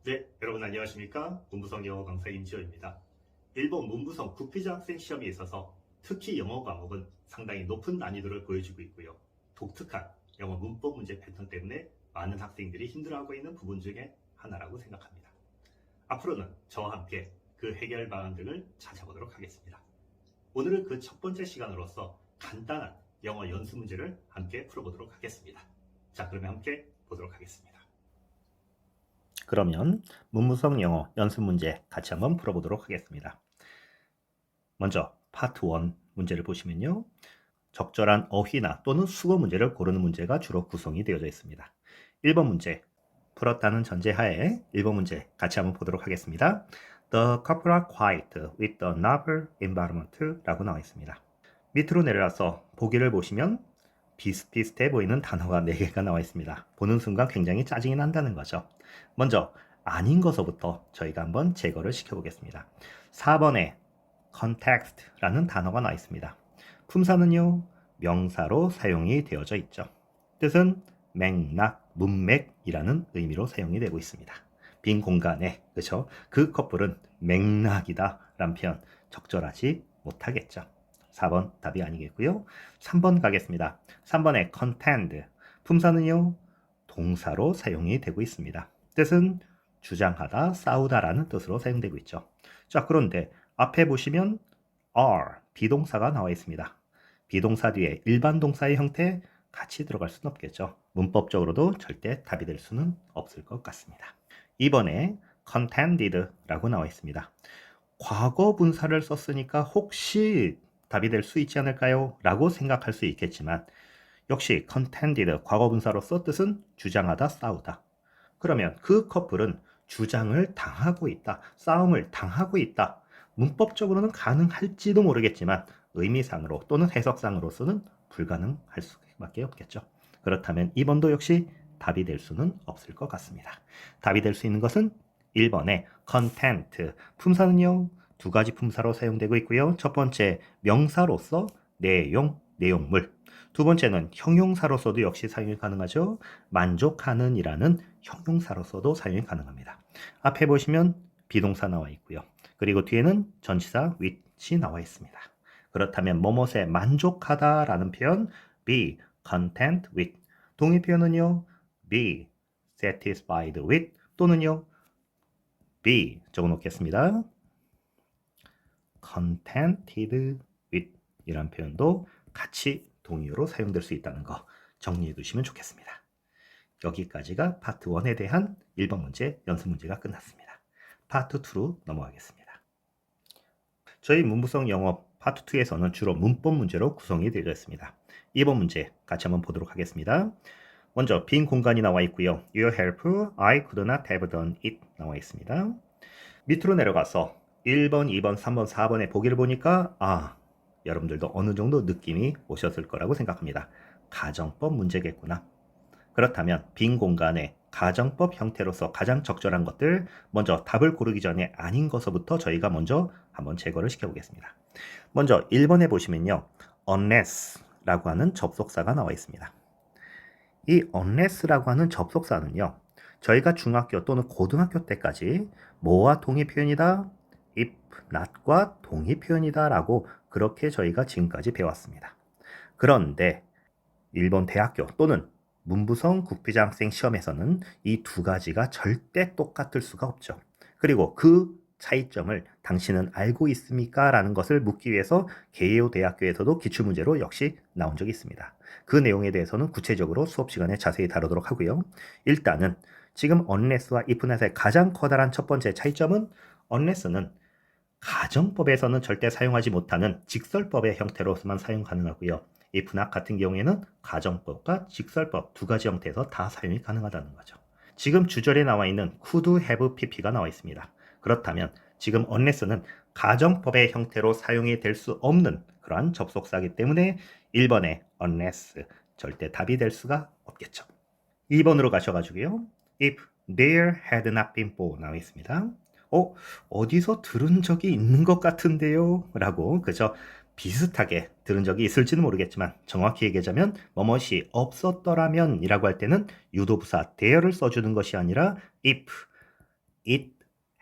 네, 여러분 안녕하십니까? 문부성 영어 강사 임지호입니다. 일본 문부성 국비자 학생 시험에 있어서 특히 영어 과목은 상당히 높은 난이도를 보여주고 있고요. 독특한 영어 문법 문제 패턴 때문에 많은 학생들이 힘들어하고 있는 부분 중에 하나라고 생각합니다. 앞으로는 저와 함께 그 해결 방안들을 찾아보도록 하겠습니다. 오늘은 그 첫 번째 시간으로서 간단한 영어 연습 문제를 함께 풀어보도록 하겠습니다. 자, 그러면 함께 보도록 하겠습니다. 그러면 문무성 영어 연습 문제 같이 한번 풀어보도록 하겠습니다. 먼저 파트 1 문제를 보시면요. 적절한 어휘나 또는 수거 문제를 고르는 문제가 주로 구성이 되어져 있습니다. 1번 문제 풀었다는 전제하에 1번 문제 같이 한번 보도록 하겠습니다. The couple are quiet with the novel environment 라고 나와 있습니다. 밑으로 내려와서 보기를 보시면 비슷비슷해 보이는 단어가 4개가 나와 있습니다. 보는 순간 굉장히 짜증이 난다는 거죠. 먼저 아닌 것서부터 저희가 한번 제거를 시켜보겠습니다. 4번에 context라는 단어가 나와 있습니다. 품사는요, 명사로 사용이 되어져 있죠. 뜻은 맥락, 문맥이라는 의미로 사용이 되고 있습니다. 빈 공간에, 그렇죠? 그 커플은 맥락이다 라는 표현 적절하지 못하겠죠. 4번 답이 아니겠고요. 3번 가겠습니다. 3번에 contend, 품사는요, 동사로 사용이 되고 있습니다. 뜻은 주장하다, 싸우다라는 뜻으로 사용되고 있죠. 자, 그런데 앞에 보시면 are, 비동사가 나와 있습니다. 비동사 뒤에 일반 동사의 형태 같이 들어갈 수는 없겠죠. 문법적으로도 절대 답이 될 수는 없을 것 같습니다. 2번에 contended라고 나와 있습니다. 과거 분사를 썼으니까 혹시 답이 될 수 있지 않을까요? 라고 생각할 수 있겠지만 역시 contended, 과거 분사로서 뜻은 주장하다, 싸우다. 그러면 그 커플은 주장을 당하고 있다, 싸움을 당하고 있다. 문법적으로는 가능할지도 모르겠지만 의미상으로 또는 해석상으로서는 불가능할 수밖에 없겠죠. 그렇다면 2번도 역시 답이 될 수는 없을 것 같습니다. 답이 될 수 있는 것은 1번의 content, 품사는요, 두 가지 품사로 사용되고 있고요. 첫 번째 명사로서 내용, 내용물. 두 번째는 형용사로서도 역시 사용이 가능하죠. 만족하는 이라는 형용사로서도 사용이 가능합니다. 앞에 보시면 비동사 나와 있고요. 그리고 뒤에는 전치사 which이 나와 있습니다. 그렇다면 뭐뭇에 만족하다라는 표현 be content with, 동의 표현은요 be satisfied with 또는요 be 적어놓겠습니다. contented with 이란 표현도 같이 동의어로 사용될 수 있다는 거 정리해 두시면 좋겠습니다. 여기까지가 파트 1에 대한 1번 문제 연습 문제가 끝났습니다. 파트 2로 넘어가겠습니다. 저희 문부성 영어 파트 2에서는 주로 문법 문제로 구성이 되어 있습니다. 2번 문제 같이 한번 보도록 하겠습니다. 먼저 빈 공간이 나와 있고요. Your help, I could not have done it 나와 있습니다. 밑으로 내려가서 1번, 2번, 3번, 4번의 보기를 보니까 여러분들도 어느 정도 느낌이 오셨을 거라고 생각합니다. 가정법 문제겠구나. 그렇다면 빈 공간에 가정법 형태로서 가장 적절한 것들, 먼저 답을 고르기 전에 아닌 것부터 저희가 먼저 한번 제거를 시켜보겠습니다. 먼저 1번에 보시면요, unless라고 하는 접속사가 나와 있습니다. 이 unless라고 하는 접속사는요, 저희가 중학교 또는 고등학교 때까지 뭐와 동의 표현이다? if, not과 동의 표현이다 라고 그렇게 저희가 지금까지 배웠습니다. 그런데 일본 대학교 또는 문부성 국비자 학생 시험에서는 이 두 가지가 절대 똑같을 수가 없죠. 그리고 그 차이점을 당신은 알고 있습니까? 라는 것을 묻기 위해서 게이오 대학교에서도 기출문제로 역시 나온 적이 있습니다. 그 내용에 대해서는 구체적으로 수업 시간에 자세히 다루도록 하고요. 일단은 지금 unless와 if not의 가장 커다란 첫 번째 차이점은 unless는 가정법에서는 절대 사용하지 못하는 직설법의 형태로서만 사용 가능하고요. if not 같은 경우에는 가정법과 직설법 두 가지 형태에서 다 사용이 가능하다는 거죠. 지금 주절에 나와 있는 could have pp가 나와 있습니다. 그렇다면 지금 unless는 가정법의 형태로 사용이 될 수 없는 그러한 접속사이기 때문에 1번의 unless 절대 답이 될 수가 없겠죠. 2번으로 가셔가지고요. if there had not been for 나와 있습니다. 어디서 들은 적이 있는 것 같은데요? 라고, 그죠? 비슷하게 들은 적이 있을지는 모르겠지만 정확히 얘기하자면 뭐뭇이 없었더라면 이라고 할 때는 유도부사 there를 써주는 것이 아니라 if it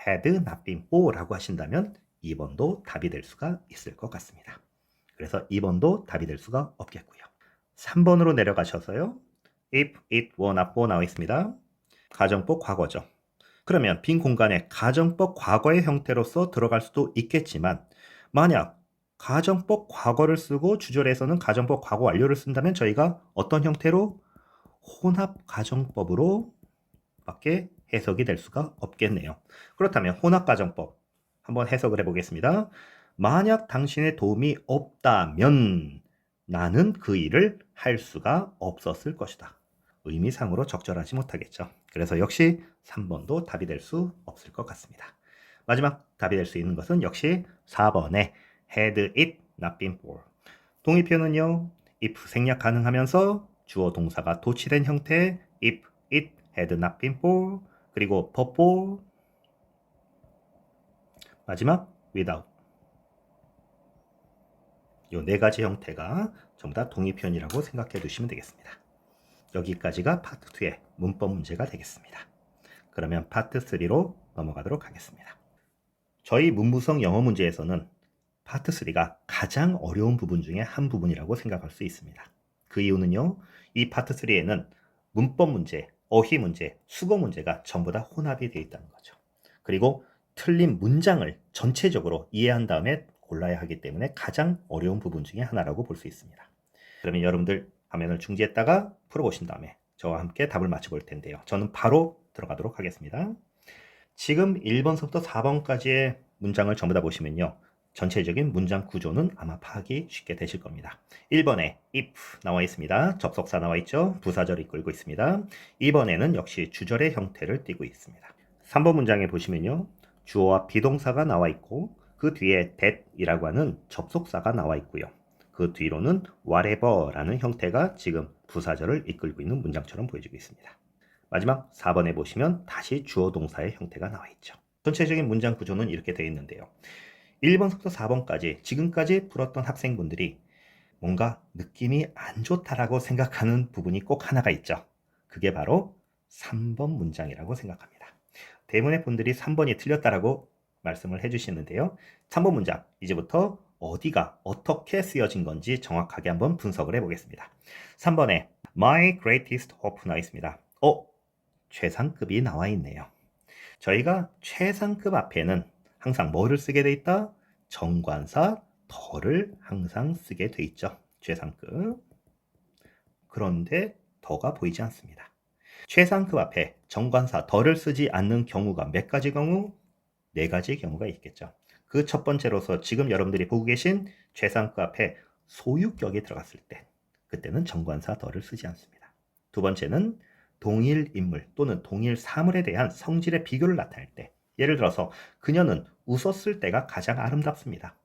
had not been for라고 하신다면 2번도 답이 될 수가 있을 것 같습니다. 그래서 2번도 답이 될 수가 없겠고요. 3번으로 내려가셔서요. if it were not for 나와 있습니다. 가정법 과거죠. 그러면 빈 공간에 가정법 과거의 형태로서 들어갈 수도 있겠지만 만약 가정법 과거를 쓰고 주절에서는 가정법 과거 완료를 쓴다면 저희가 어떤 형태로 혼합 가정법으로 밖에 해석이 될 수가 없겠네요. 그렇다면 혼합 가정법 한번 해석을 해보겠습니다. 만약 당신의 도움이 없다면 나는 그 일을 할 수가 없었을 것이다. 의미상으로 적절하지 못하겠죠. 그래서 역시 3번도 답이 될 수 없을 것 같습니다. 마지막 답이 될 수 있는 것은 역시 4번의 had it not been for. 동의 표현은요. if 생략 가능하면서 주어 동사가 도치된 형태 if it had not been for 그리고 but for 마지막 without 이 네 가지 형태가 전부 다 동의 표현이라고 생각해 두시면 되겠습니다. 여기까지가 파트 2의 문법 문제가 되겠습니다. 그러면 파트 3로 넘어가도록 하겠습니다. 저희 문부성 영어 문제에서는 파트 3가 가장 어려운 부분 중에 한 부분이라고 생각할 수 있습니다. 그 이유는요. 이 파트 3에는 문법 문제, 어휘 문제, 수거 문제가 전부 다 혼합이 되어 있다는 거죠. 그리고 틀린 문장을 전체적으로 이해한 다음에 골라야 하기 때문에 가장 어려운 부분 중에 하나라고 볼 수 있습니다. 그러면 여러분들 화면을 중지했다가 풀어보신 다음에 저와 함께 답을 맞춰볼 텐데요. 저는 바로 들어가도록 하겠습니다. 지금 1번서부터 4번까지의 문장을 전부 다 보시면요. 전체적인 문장 구조는 아마 파악이 쉽게 되실 겁니다. 1번에 if 나와 있습니다. 접속사 나와 있죠. 부사절 이끌고 있습니다. 2번에는 역시 주절의 형태를 띠고 있습니다. 3번 문장에 보시면요. 주어와 비동사가 나와 있고 그 뒤에 that이라고 하는 접속사가 나와 있고요. 그 뒤로는 whatever라는 형태가 지금 부사절을 이끌고 있는 문장처럼 보여지고 있습니다. 마지막 4번에 보시면 다시 주어 동사의 형태가 나와 있죠. 전체적인 문장 구조는 이렇게 되어 있는데요. 1번부터 4번까지 지금까지 풀었던 학생분들이 뭔가 느낌이 안 좋다라고 생각하는 부분이 꼭 하나가 있죠. 그게 바로 3번 문장이라고 생각합니다. 대부분의 분들이 3번이 틀렸다라고 말씀을 해주시는데요. 3번 문장 이제부터 어디가 어떻게 쓰여진 건지 정확하게 한번 분석을 해보겠습니다. 3번에 My greatest hope 나와 있습니다. 최상급이 나와 있네요. 저희가 최상급 앞에는 항상 뭐를 쓰게 돼 있다? 정관사 더를 항상 쓰게 돼 있죠. 최상급. 그런데 더가 보이지 않습니다. 최상급 앞에 정관사 더를 쓰지 않는 경우가 몇 가지 경우? 네 가지 경우가 있겠죠. 그 첫 번째로서 지금 여러분들이 보고 계신 최상급 앞에 소유격이 들어갔을 때 그때는 정관사 더를 쓰지 않습니다. 두 번째는 동일 인물 또는 동일 사물에 대한 성질의 비교를 나타낼 때 예를 들어서 그녀는 웃었을 때가 가장 아름답습니다.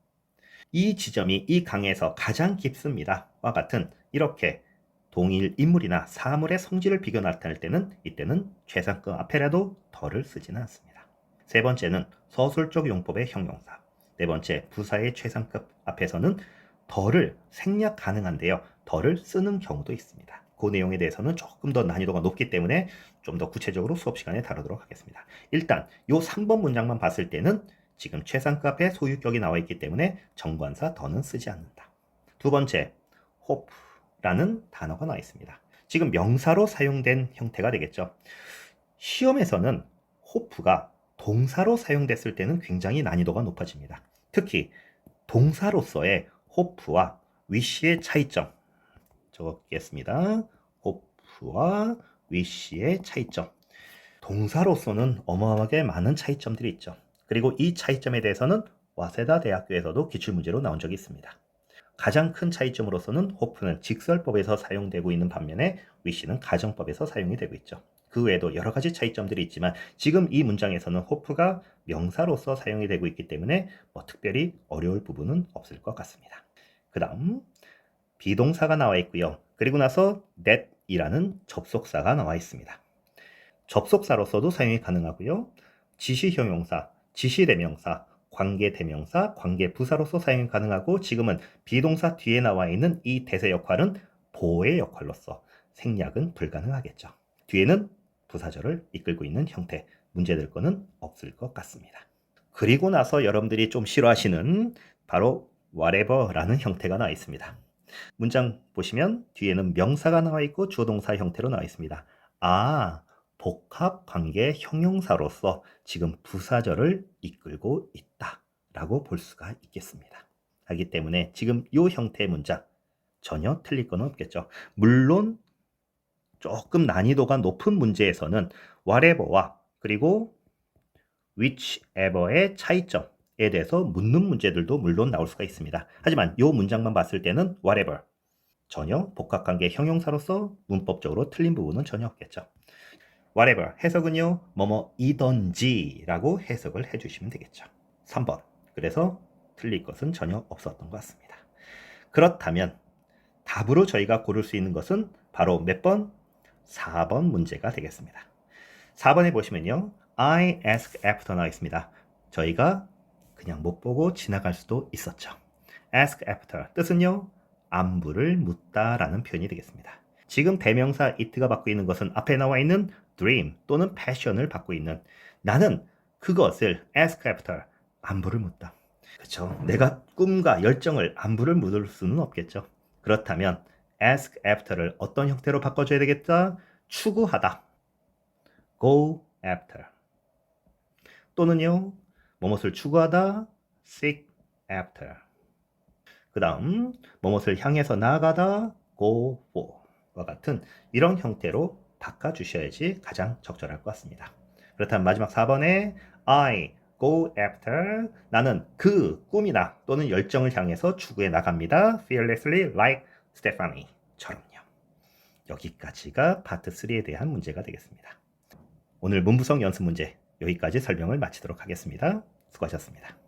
이 지점이 이 강에서 가장 깊습니다. 와 같은 이렇게 동일 인물이나 사물의 성질을 비교 나타낼 때는 이때는 최상급 앞에라도 더를 쓰지는 않습니다. 세 번째는 서술적 용법의 형용사. 네 번째 부사의 최상급 앞에서는 더를 생략 가능한데요. 더를 쓰는 경우도 있습니다. 그 내용에 대해서는 조금 더 난이도가 높기 때문에 좀 더 구체적으로 수업 시간에 다루도록 하겠습니다. 일단 이 3번 문장만 봤을 때는 지금 최상급 앞에 소유격이 나와 있기 때문에 정관사 더는 쓰지 않는다. 두 번째, hope라는 단어가 나와 있습니다. 지금 명사로 사용된 형태가 되겠죠. 시험에서는 hope가 동사로 사용됐을 때는 굉장히 난이도가 높아집니다. 특히 동사로서의 hope와 wish의 차이점 적겠습니다. hope와 wish의 차이점. 동사로서는 어마어마하게 많은 차이점들이 있죠. 그리고 이 차이점에 대해서는 와세다 대학교에서도 기출문제로 나온 적이 있습니다. 가장 큰 차이점으로서는 hope는 직설법에서 사용되고 있는 반면에 wish는 가정법에서 사용이 되고 있죠. 그 외에도 여러 가지 차이점들이 있지만 지금 이 문장에서는 hope가 명사로서 사용이 되고 있기 때문에 특별히 어려울 부분은 없을 것 같습니다. 그 다음 비동사가 나와 있고요. 그리고 나서 that이라는 접속사가 나와 있습니다. 접속사로서도 사용이 가능하고요. 지시형용사, 지시대명사, 관계대명사, 관계부사로서 사용이 가능하고 지금은 비동사 뒤에 나와 있는 이 대세 역할은 보호의 역할로서 생략은 불가능하겠죠. 뒤에는 부사절을 이끌고 있는 형태 문제 될 거는 없을 것 같습니다. 그리고 나서 여러분들이 좀 싫어하시는 바로 whatever라는 형태가 나와 있습니다. 문장 보시면 뒤에는 명사가 나와 있고 주어 동사 형태로 나와 있습니다. 복합 관계 형용사로서 지금 부사절을 이끌고 있다 라고 볼 수가 있겠습니다. 하기 때문에 지금 이 형태의 문장 전혀 틀릴 건 없겠죠. 물론 조금 난이도가 높은 문제에서는 whatever와 그리고 whichever의 차이점에 대해서 묻는 문제들도 물론 나올 수가 있습니다. 하지만 이 문장만 봤을 때는 whatever 전혀 복합관계 형용사로서 문법적으로 틀린 부분은 전혀 없겠죠. whatever 해석은요 뭐뭐이던지 라고 해석을 해주시면 되겠죠. 3번 그래서 틀릴 것은 전혀 없었던 것 같습니다. 그렇다면 답으로 저희가 고를 수 있는 것은 바로 몇 번? 4번 문제가 되겠습니다. 4번에 보시면요 I ask after 나와 있습니다. 저희가 그냥 못 보고 지나갈 수도 있었죠. ask after 뜻은요 안부를 묻다 라는 표현이 되겠습니다. 지금 대명사 it가 받고 있는 것은 앞에 나와 있는 dream 또는 passion을 받고 있는 나는 그것을 ask after 안부를 묻다. 그렇죠. 내가 꿈과 열정을 안부를 묻을 수는 없겠죠. 그렇다면 ask after를 어떤 형태로 바꿔줘야 되겠다? 추구하다. go after. 또는요. 무엇을 추구하다? seek after. 그 다음 무엇을 향해서 나아가다? go for와 같은 이런 형태로 바꿔주셔야지 가장 적절할 것 같습니다. 그렇다면 마지막 4번에 I go after 나는 그 꿈이나 또는 열정을 향해서 추구해 나갑니다. fearlessly like Stephanie 처럼요. 여기까지가 파트 3에 대한 문제가 되겠습니다. 오늘 문부성 연습 문제 여기까지 설명을 마치도록 하겠습니다. 수고하셨습니다.